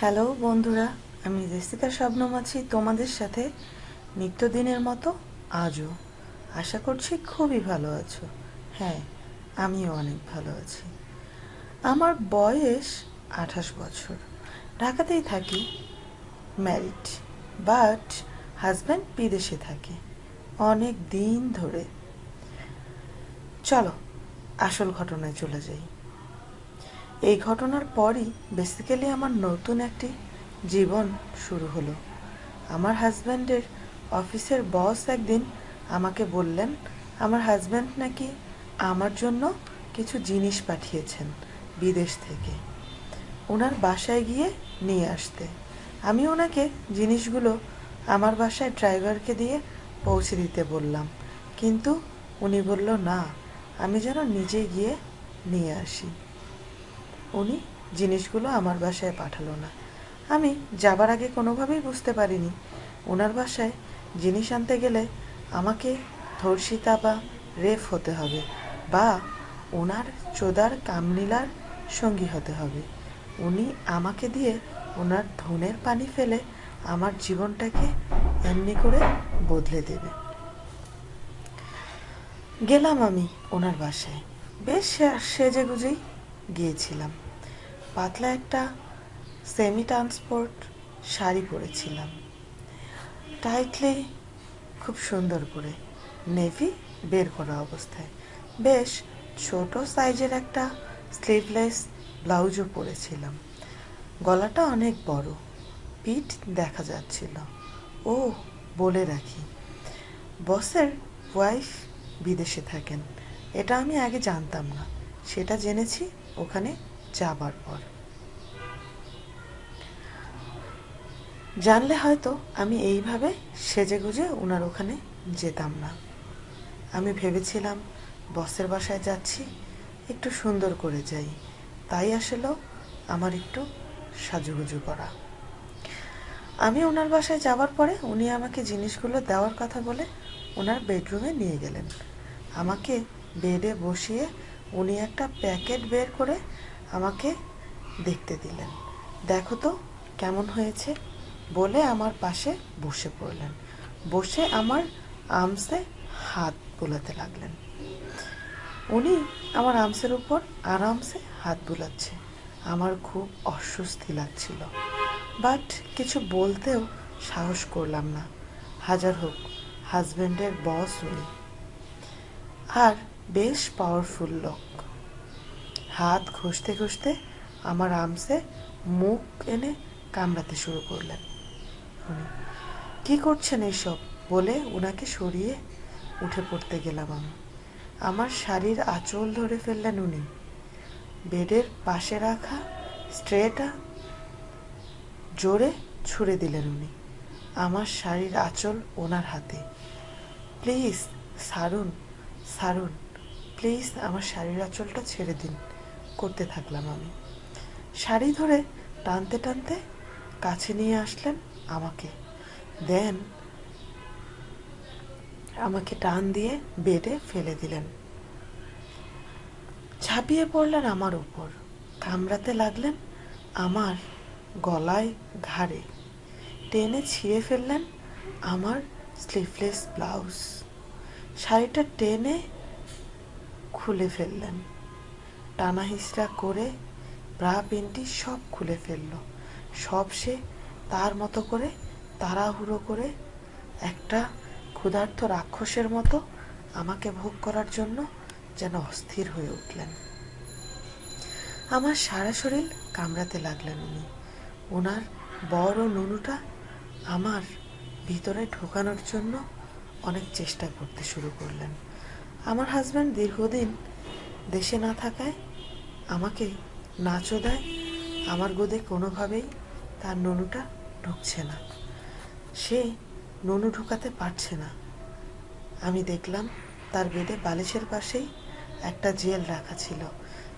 Hello বন্ধুরা, আমি Jessica Shabnam আছি তোমাদের সাথে নিত্যদিনের মতো আজও। আশা করছি খুবই ভালো আছো। হ্যাঁ, আমিও অনেক ভালো আছি। আমার বয়স 28 বছর। ঢাকাতেই থাকি, ম্যারিড, বাট হাজব্যান্ড বিদেশে থাকে অনেক দিন ধরে। চলো আসল ঘটনায় চলে যাই। এই ঘটনার পরই বেসিক্যালি আমার নতুন একটি জীবন শুরু হলো। আমার হাজব্যান্ডের অফিসের বস একদিন আমাকে বললেন আমার হাজব্যান্ড নাকি আমার জন্য কিছু জিনিস পাঠিয়েছেন বিদেশ থেকে, ওনার বাসায় গিয়ে নিয়ে আসতে। আমি ওনাকে জিনিসগুলো আমার বাসায় ড্রাইভারকে দিয়ে পৌঁছে দিতে বললাম, কিন্তু উনি বলল না, আমি যেন নিজে গিয়ে নিয়ে আসি। উনি জিনিসগুলো আমার বাসায় পাঠালো না। আমি যাবার আগে কোনোভাবেই বুঝতে পারিনি ওনার বাসায় জিনিস আনতে গেলে আমাকে ধর্ষিতা বা রেপ হতে হবে, বা ওনার চোদার কামনীলার সঙ্গী হতে হবে। উনি আমাকে দিয়ে ওনার ধনের পানি ফেলে আমার জীবনটাকে এমনি করে বদলে দেবে। গেলাম আমি ওনার বাসায়, বেশ সেজেগুজেই গিয়েছিলাম। পাতলা একটা সেমি ট্রান্সপোর্ট শাড়ি পরেছিলাম, টাইটলি, খুব সুন্দর করে নেভি বের করা অবস্থায়। বেশ ছোট সাইজের একটা স্লিভলেস ব্লাউজও পরেছিলাম। গলাটা অনেক বড়, পিঠ দেখা যাচ্ছিল। ও, বলে রাখি, বসের ওয়াইফ বিদেশে থাকেন। এটা আমি আগে জানতাম না, সেটা জেনেছি ওখানে যাবার পর। জানলে হয়তো আমি এইভাবে সেজেগুজে ওনার ওখানে যেতাম না। আমি ভেবেছিলাম বসের বাসায় যাচ্ছি, একটু সুন্দর করে যাই, তাই আসলেও আমার একটু সাজুগুজু করা। আমি ওনার বাসায় যাওয়ার পরে উনি আমাকে জিনিসগুলো দেওয়ার কথা বলে ওনার বেডরুমে নিয়ে গেলেন। আমাকে বেডে বসিয়ে উনি একটা প্যাকেট বের করে আমাকে দেখতে দিলেন। দেখো তো কেমন হয়েছে বলে আমার পাশে বসে পড়লেন। বসে আমার আর্মসে হাত বুলাতে লাগলেন। উনি আমার আর্মসের উপর আরামসে হাত বুলাচ্ছে। আমার খুব অস্বস্তি লাগছিল, বাট কিছু বলতেও সাহস করলাম না। হাজার হোক হাজব্যান্ডের বস উনি, আর বেশ পাওয়ারফুল লোক। হাত ঘষতে ঘষতে আমার আর্মসে মুখ এনে কামড়াতে শুরু করলেন উনি। কি করছেন এইসব বলে ওনাকে সরিয়ে উঠে পড়তে গেলাম আমি। আমার শাড়ির আঁচল ধরে ফেললেন উনি। বেডের পাশে রাখা স্ট্রেটা জোরে ছুঁড়ে দিলেন উনি। আমার শাড়ির আঁচল ওনার হাতে। প্লিজ ছাড়ুন, ছাড়ুন, প্লিজ আমার শাড়ির আঁচলটা ছেড়ে দিন করতে থাকলাম আমি। শাড়ি ধরে টানতে টানতে কাছে নিয়ে আসলেন আমাকে, দেন আমাকে টান দিয়ে বেডে ফেলে দিলেন। ঝাঁপিয়ে পড়লেন আমার উপর, কামড়াতে লাগলেন আমার গলায়, ঘাড়ে। টেনে ছিঁড়ে ফেললেন আমার স্লিভলেস ব্লাউজ। শাড়িটা টেনে খুলে ফেললেন। টানা হিচড়া করে ব্রা পেন্টি সব খুলে ফেলল। সব সে তার মতো করে তাড়াহুড়ো করে একটা ক্ষুধার্ত রাক্ষসের মতো আমাকে ভোগ করার জন্য যেন অস্থির হয়ে উঠলেন। আমার সারা শরীর কামড়াতে লাগলেন উনি। ওনার বড় নুনুটা আমার ভিতরে ঢোকানোর জন্য অনেক চেষ্টা করতে শুরু করলেন। আমার হাজব্যান্ড দীর্ঘদিন দেশে না থাকায় আমাকে না চোদায় আমার গোদে কোনোভাবেই তার নুনুটা ঢুকছে না। সে নুনু ঢুকাতে পারছে না। আমি দেখলাম তার বেডে বালিশের পাশেই একটা জেল রাখা ছিল।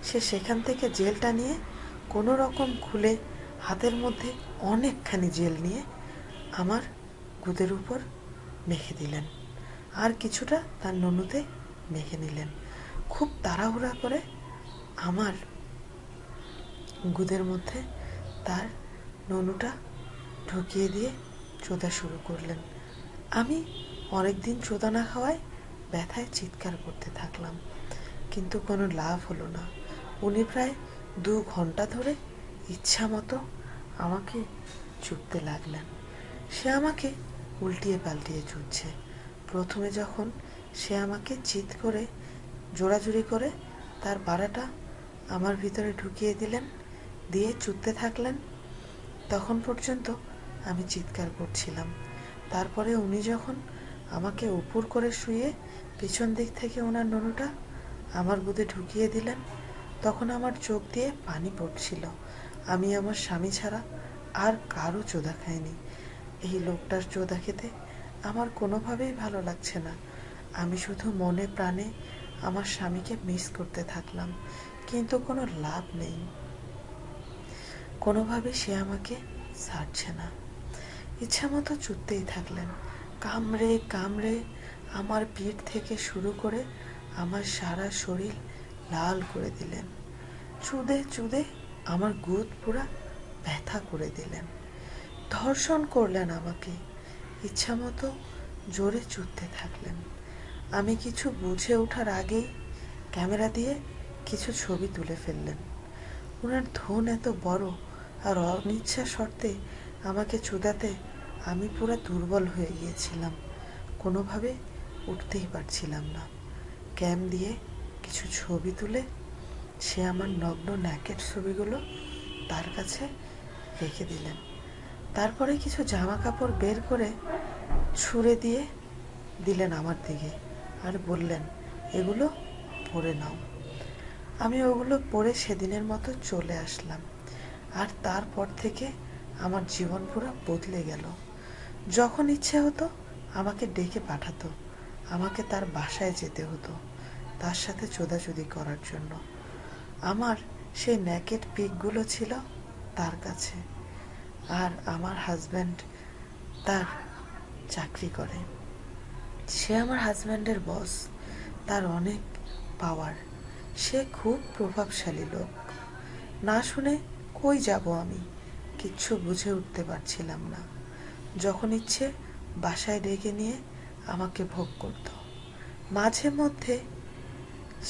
সে সেখান থেকে জেলটা নিয়ে কোনো রকম খুলে হাতের মধ্যে অনেকখানি জেল নিয়ে আমার গুদের উপর মেখে দিলেন, আর কিছুটা তার নুনুতে মেখে নিলেন। খুব তাড়াহুড়া করে আমার গুদের মধ্যে তার ননুটা ঢুকিয়ে দিয়ে চোদা শুরু করলেন। আমি অনেকদিন চোদা না খাওয়ায় ব্যথায় চিৎকার করতে থাকলাম, কিন্তু কোনো লাভ হলো না। উনি প্রায় 2 ঘন্টা ধরে ইচ্ছা মতো আমাকে চুপতে লাগলেন। সে আমাকে উল্টিয়ে পাল্টিয়ে চুচ্ছে। প্রথমে যখন সে আমাকে চিৎ করে জোড়াজুড়ি করে তার বাড়াটা আমার ভিতরে ঢুকিয়ে দিলেন, দিয়ে চুদতে থাকলেন, তখন পর্যন্ত আমি চিৎকার করছিলাম। তারপরে উনি যখন আমাকে উপর করে শুয়ে পিছন দিক থেকে ওনার ননুটা আমার গুদে ঢুকিয়ে দিলেন, তখন আমার চোখ দিয়ে পানি পড়ছিল। আমি আমার স্বামী ছাড়া আর কারো চোদা খাইনি। এই লোকটার চোদা খেতে আমার কোনোভাবেই ভালো লাগছে না। আমি শুধু মনে প্রাণে আমার স্বামীকে মিস করতে থাকলাম, কিন্তু কোনো লাভ নেই। কোনোভাবে সে আমাকে ছাড়ছে না। ইচ্ছা মতো চুদতেই থাকলেন। কামড়ে কামড়ে আমার পিঠ থেকে শুরু করে আমার সারা শরীর লাল করে দিলেন। চুদে চুদে আমার গুদ পুরা ব্যথা করে দিলেন। ধর্ষণ করলেন আমাকে। ইচ্ছা মতো জোরে চুদতে থাকলেন। আমি কিছু বুঝে ওঠার আগেই ক্যামেরা দিয়ে কিছু ছবি তুলে ফেললেন। ওনার ধন এত বড়, আর অনিচ্ছা শর্তে আমাকে চুদাতে আমি পুরো দুর্বল হয়ে গিয়েছিলাম। কোনোভাবে উঠতেই পারছিলাম না। ক্যাম দিয়ে কিছু ছবি তুলে সে আমার নগ্ন ন্যাকেট ছবিগুলো তার কাছে রেখে দিলেন। তারপরে কিছু জামা কাপড় বের করে ছুঁড়ে দিয়ে দিলেন আমার দিকে, আর বললেন, এগুলো পরে নাও। আমি ওগুলো পরে সেদিনের মতো চলে আসলাম। আর তারপর থেকে আমার জীবন পুরো বদলে গেল। যখন ইচ্ছে হতো আমাকে ডেকে পাঠাতো, আমাকে তার বাসায় যেতে হতো তার সাথে চোদাচুদি করার জন্য। আমার সেই ন্যাকেট পিকগুলো ছিল তার কাছে। আর আমার হাজব্যান্ড তার চাকরি করে। সে আমার হাজব্যান্ডের বস। তার অনেক পাওয়ার। সে খুব প্রভাবশালী লোক। না শুনে কই যাব আমি? কিচ্ছু বুঝে উঠতে পারছিলাম না। যখন ইচ্ছে বাসায় ডেকে নিয়ে আমাকে ভোগ করত। মাঝে মধ্যে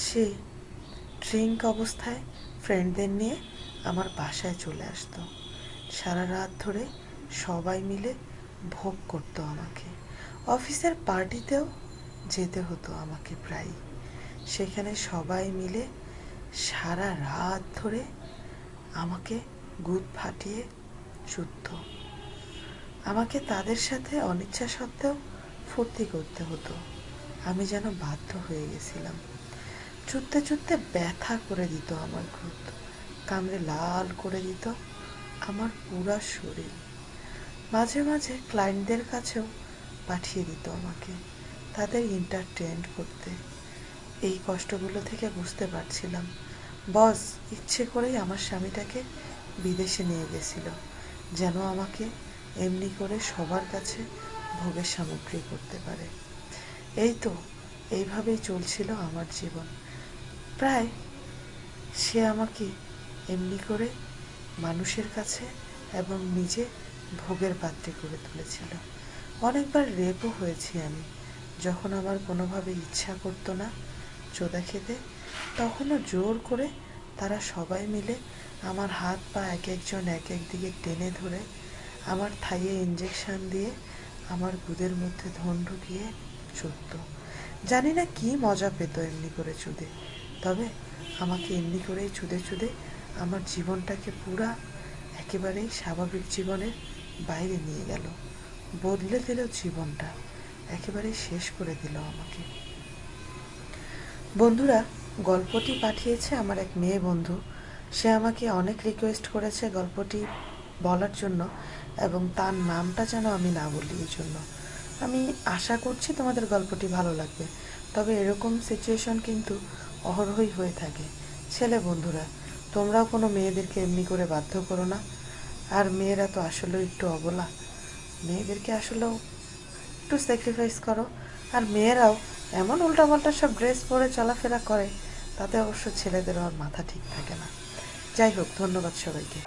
সে ড্রিঙ্ক অবস্থায় ফ্রেন্ডদের নিয়ে আমার বাসায় চলে আসতো। সারা রাত ধরে সবাই মিলে ভোগ করত আমাকে। অফিসের পার্টিতেও যেতে হতো আমাকে প্রায়। সেখানে সবাই মিলে সারা রাত ধরে আমাকে গুদ ফাটিয়ে চুদত। আমাকে তাদের সাথে অনিচ্ছা সত্ত্বেও ফুর্তি করতে হতো। আমি যেন বাধ্য হয়ে গেছিলাম। চুদতে চুদতে ব্যথা করে দিত আমার গুদ, কামড়ে লাল করে দিত আমার পুরা শরীর। মাঝে মাঝে ক্লায়েন্টদের কাছেও পাঠিয়ে দিত আমাকে, তাদের এন্টারটেইন করতে। এই কষ্টগুলো থেকে বুঝতে পারছিলাম বস ইচ্ছে করেই আমার স্বামীটাকে বিদেশে নিয়ে গেছিল, যেন আমাকে এমনি করে সবার কাছে ভোগের সামগ্রী করতে পারে। এই তো এইভাবেই চলছিল আমার জীবন। প্রায় সে আমাকে এমনি করে মানুষের কাছে এবং নিজে ভোগের পাত্রী করে তুলেছিল। অনেকবার রেপও হয়েছি আমি। যখন আমার কোনোভাবে ইচ্ছা করতো না চোদা খেতে, তখনও জোর করে তারা সবাই মিলে আমার হাত পা এক একজন এক এক দিকে টেনে ধরে আমার থাইয়ে ইঞ্জেকশন দিয়ে আমার গুদের মধ্যে ধন ঢুকিয়ে চুদত। জানি না কি মজা পেত এমনি করে চুদে, তবে আমাকে এমনি করেই চুদে চুদে আমার জীবনটাকে পুরা একেবারেই স্বাভাবিক জীবনের বাইরে নিয়ে গেল। বদলে দিল জীবনটা, একেবারেই শেষ করে দিল আমাকে। বন্ধুরা, গল্পটি পাঠিয়েছে আমার এক মেয়ে বন্ধু। সে আমাকে অনেক রিকোয়েস্ট করেছে গল্পটি বলার জন্য, এবং তার নামটা যেন আমি না বলি। এই জন্য আমি আশা করছি তোমাদের গল্পটি ভালো লাগবে। তবে এরকম সিচুয়েশন কিন্তু অহরহই হয়ে থাকে। ছেলে বন্ধুরা, তোমরাও কোনো মেয়েদেরকে এমনি করে বাধ্য করো না। আর মেয়েরা তো আসলেও একটু অবলা, মেয়েদেরকে আসলেও একটু স্যাক্রিফাইস করো। আর মেয়েরাও এমন উল্টাপাল্টা সব ড্রেস পরে চলাফেরা করে, তাতে অবশ্য ছেলেদেরও আর মাথা ঠিক থাকে না। যাই হোক, ধন্যবাদ সবাইকে।